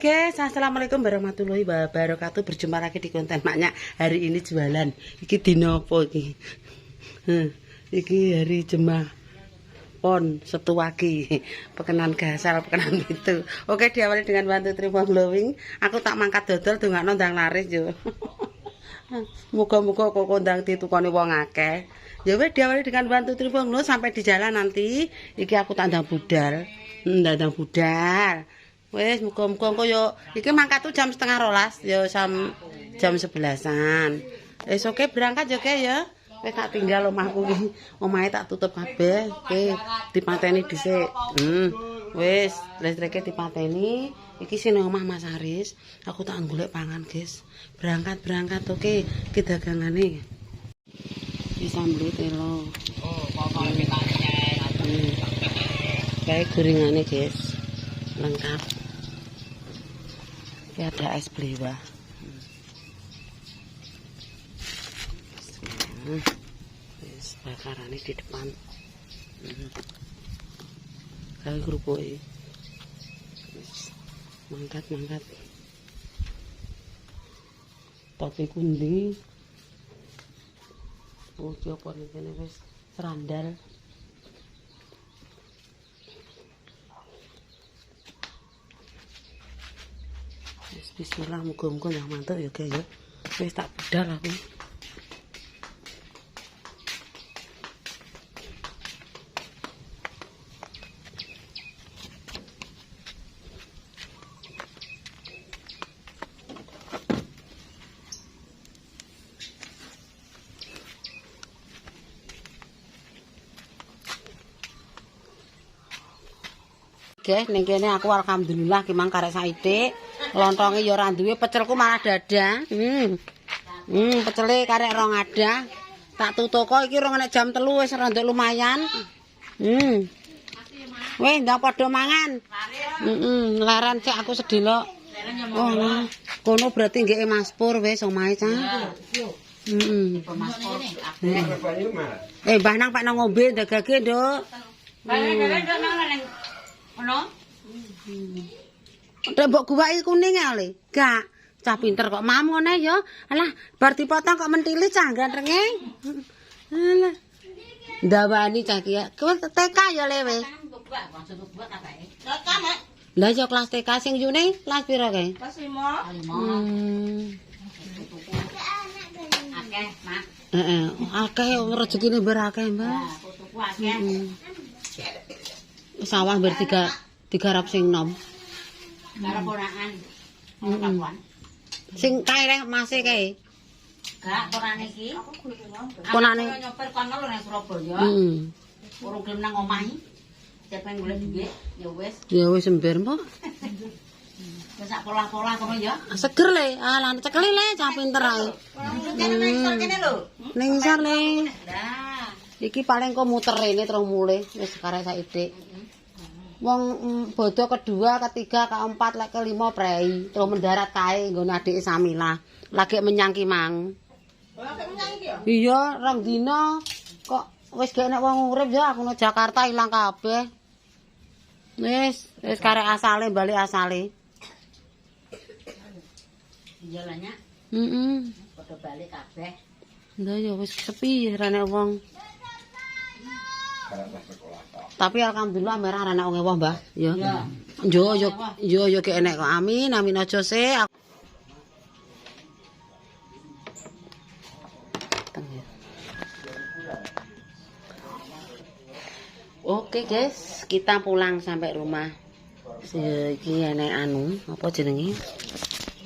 Guys, assalamualaikum warahmatullahi wabarakatuh. Berjumpa lagi di konten maknya. Hari ini jualan. Iki dino apa iki? Iki hari Jemaah Pon Sabtu Wage. Pekenan gasal, pekenan itu. Oke, diawali dengan bantu terima glowing. Aku tak mangkat dodol dongakno ndang laris yo. Muga-muga kok kondang ditukoni wong akeh. Ya wis diawali dengan bantu terima glowing sampai di jalan nanti. Iki aku tak ndang budal. Ndang budal. Wes muga-muga engko yo iki mangkat tuh jam 10:30 yo jam 11-an. Wis oke berangkat yo ke ya. Wis tak tinggal omahku iki. Omahe tak tutup kabeh. Oke, dipateni dhisik. Wis listrike dipateni. Iki sing omah Mas Aris. Aku tak golek pangan, guys. Berangkat oke. Ki dagangane. Wis sambel telo. Oh, pokoke pitane. Kayak goringane, guys. Lengkap. Ini ada es belewah. Bakaran di depan. Kayak kerupuk ini. Mangkat. Topi kundi. Oh, coba ini wis serandal. Bismillah, muga-muga yang mantap ya guys ya. Wis tak budal aku. Guys, ning kene aku alhamdulillah ki mang karek saithik. Lontonge ya ora duwe, pecelku malah dada. Pecele karek rong ada. Tak tutoko iki rong nek jam 3 wis rada lumayan. Weh, ndak padha mangan. Laran cek aku sedelok. Oh, kono berarti nggih Mas Pur wis omahe cah. Mbah nang pak nang ngombe ndagage, Nduk. Ono? Tembok guwake kuning ale. Gak, cah pinter kok mam ngene ya. Alah, bar dipotong kok mentili cah gantrenge. Alah. Ndawani cah ki ya. Kowe TK ya lewe. Lah ya kelas TK sing yune kelas pira kae? Kelas 5. Akeh, Mak. Heeh, akeh rezekine bar akeh, Mbak. Sawah ber 300 sing nom. Karo ponakan. Sing kae mase kae. Gak ponane iki. Ponane nyopir kono lho nang Surabaya. Urung gelem nang omah iki. Cepen golek dhuwit ya wis. Ya wis ember mbok. Wis sak polah-polah kono ya. Seger le. Alah cekeli le cah pinter ae. Ning kene lho. Ning isor le. Lah. Iki paling kok muter rene terus mulih wis karek saithik. Wong bodo kedua, ketiga, keempat, lek kelima prei. Terus mendarat kae nggone adike Samila. Lagi menyang ki mang. Iya, rong dina kok wis gak nek wong urip ya aku nang Jakarta ilang kabeh. Wis karek asale bali asale. Jalannya? Padha bali kabeh. Lah ya wis sepi rene wong. Tapi alhamdulillah merah anak wong ewah, Mbah. Ya. Yo ki enek kok. Amin aja se. Oke guys, kita pulang sampai rumah. Iki enek apa jenenge?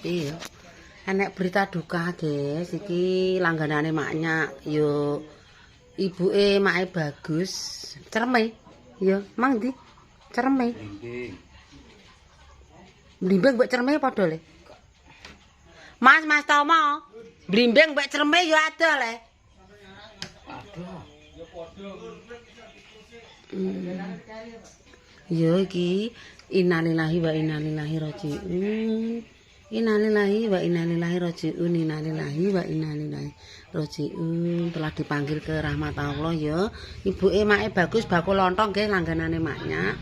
Iya. Enek berita duka, guys. Iki langganane maknya yo ibuke make bagus. Cerme. Ya, mang ndi? Cerme. Blimbing mbek cerme padha le. Mas Tomo. Blimbing mbek cerme ya ada le. Ya iki innalillahi wa inna ilaihi raji'un. Innalillahi wa inna ilaihi raji'un. Innalillahi wa inna ilaihi raji'un. Telah dipanggil ke rahmat Allah ya. Ibuke make bagus bakul lontong nggih langganane maknya.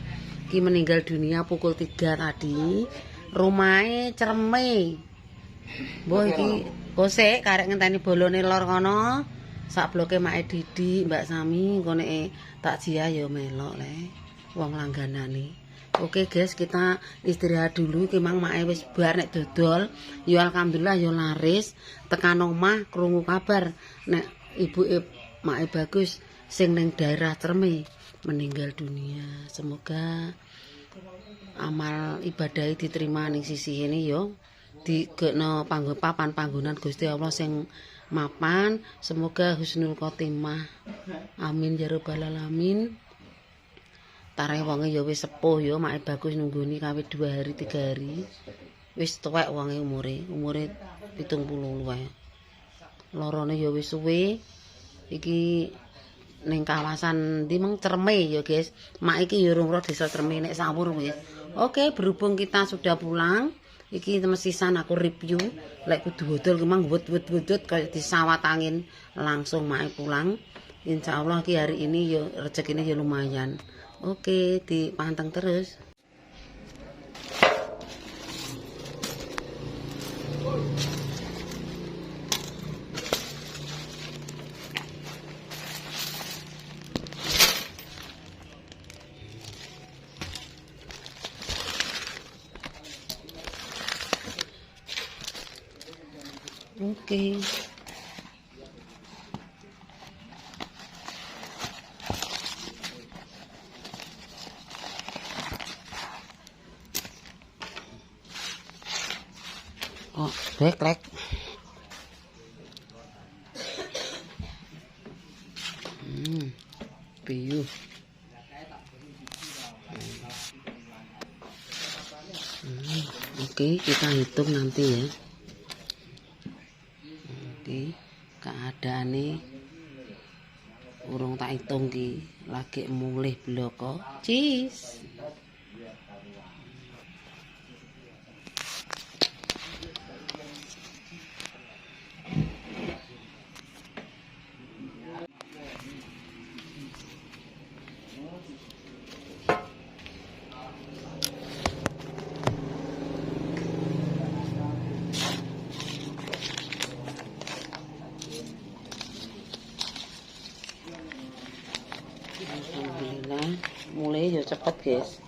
Ki meninggal dunia pukul 3 tadi. Rumahe cereme. Mbok iki kosek karek ngenteni bolone lor kono. Sak bloke make Didi, Mbak Sami, engko nek takjiah ya melok le. Wong langganane. Oke guys, kita istirahat dulu. Iki mang make wis bar nek dodol. Ya alhamdulillah ya laris. Tekan omah krungu kabar nek ibuke make Bagus sing ning daerah Cerme meninggal dunia. Semoga amal ibadah diterima ning sisi ini yo. Digekno papan panggonan Gusti Allah sing mapan. Semoga husnul khotimah. Amin ya rabbal alamin. Tareh wonge ya wis sepuh ya, mak Bagus nungguni kawit 2 hari 3 hari. Wis tuwek wonge umure 70 wae. Lorone ya wis suwe. Iki ning kawasan ndi meng Cerme ya, guys. Mak iki ya urung ro desa Cerme nek sawur wis. Oke, berhubung kita sudah pulang, iki temesisan aku review. Lek kudu dodol kemang wut-wut kaya disawat angin langsung mak pulang. Insyaallah ki hari ini ya rezekine ya lumayan. Oke, dipanteng terus. Oke. Oh, beklek. Piyu. Oke, kita hitung nanti ya. Oke, keadaane urung tak hitung ki, lagi mulih bloko. Cheese. Alhamdulillah, mulai ya cepet guys.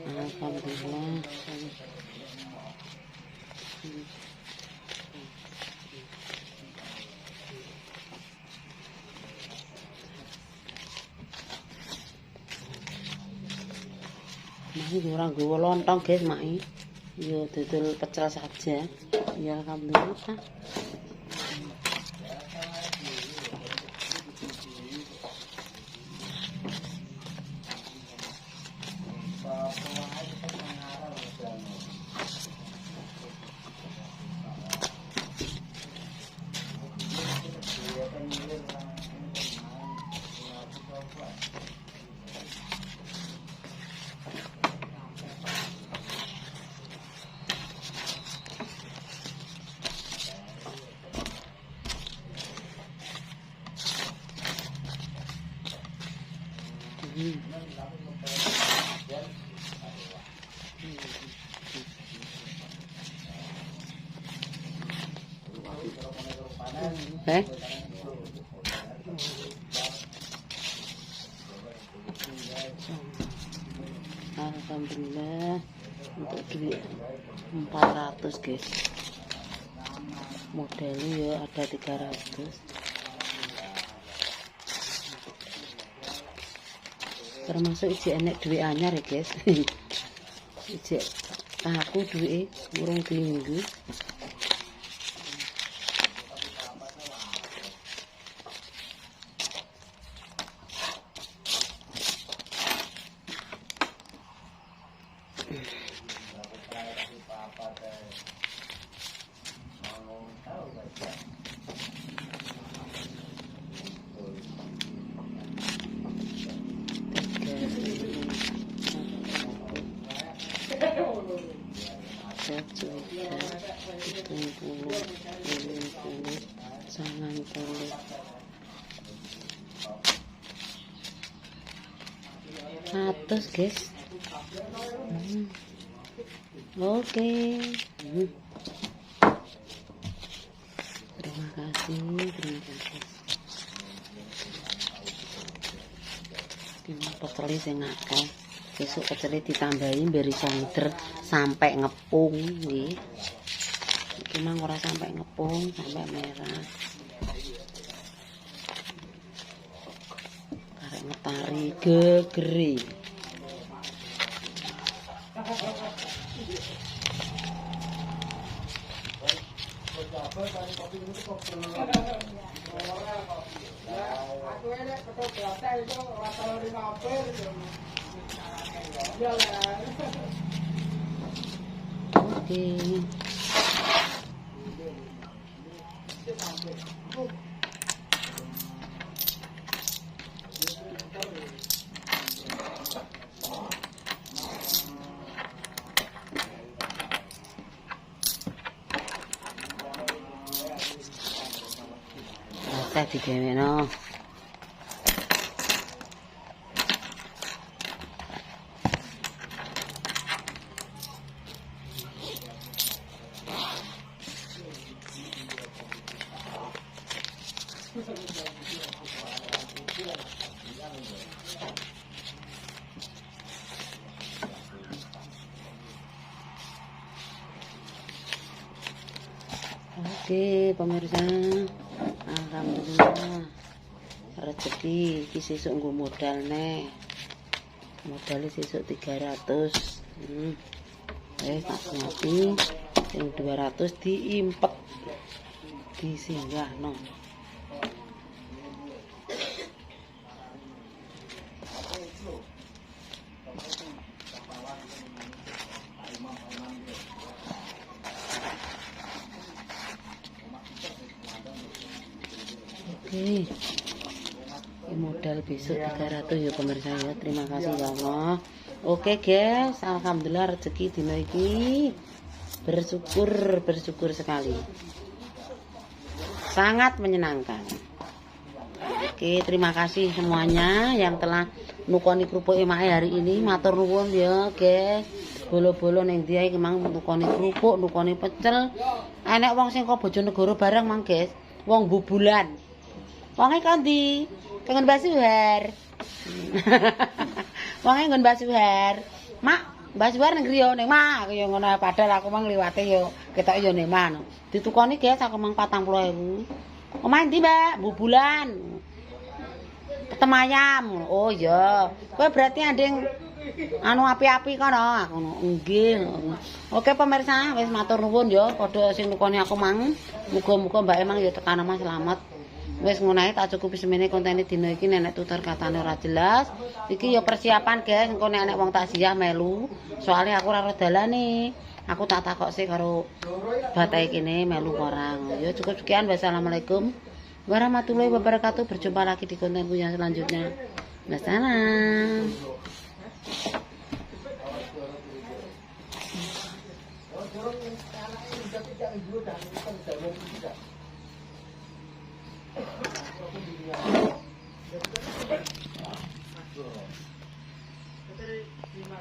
Alhamdulillah. Masih orang gue lontong guys, Mai. Yo dodol pecel saja. Ya alhamdulillah. Alhamdulillah untuk duit 400 guys, modelnya ya ada 300, termasuk isi enek duit anyar ya guys. Isi aku duit urung diminggu. Terus guys. Oke. Terima kasih. Ini peceli sing akeh. Besok peceli ditambahin biar iso ngider sampai ngepung nggih. Iki mang ora sampai ngepung, sampai merah. Karek ngetari gegeri. Oke. Teh digaweno. Oke pemirsa, alhamdulillah rezeki iki sesuk nggo modal neh. Modalnya sesuk 300. Tak siapi yang 200 diimpet disinggahno. Oke. Modal besok 300 ya pemirsa ya. Terima kasih ya Allah. Oke guys, alhamdulillah rezeki dina iki bersyukur sekali. Sangat menyenangkan. Oke, terima kasih semuanya yang telah nukoni kerupuk emae hari ini. Matur nuwun ya guys. Bolo-bolo ning dia iki mang nukoni kerupuk, nukoni pecel. Enek wong sing kok Bojonegoro bareng mang guys. Wong Bubulan. Wonge kondi? Kangen Mbak Suhar. Wonge nggon Mbak Suhar. Mak, Mbak Suhar ning griya ning mak kaya ngono padahal aku mang liwate yo ketok yo ning mano. Ditukoni guys aku mang 40.000. Omahe ndi, Mbak? Bubulan. Ketem ayam. Oh iya. Kowe berarti andeng anu api-api kono aku nggih. Oke pemirsa, wis matur nuwun ya padha sing nukoni aku mang. Muga-muga Mbak emang ya tekan omah selamat. Wis ngono ae tak cukupi semene kontene dina iki nek tutur katane ora jelas. Iki ya persiapan guys, engko nek wong takziah melu. Soalnya aku ora ro dalane. Aku tak takok sih karo batai kene melu ora. Ya cukup sekian. Wassalamualaikum warahmatullahi wabarakatuh. Berjumpa lagi di kontenku yang selanjutnya. Wassalam. Terima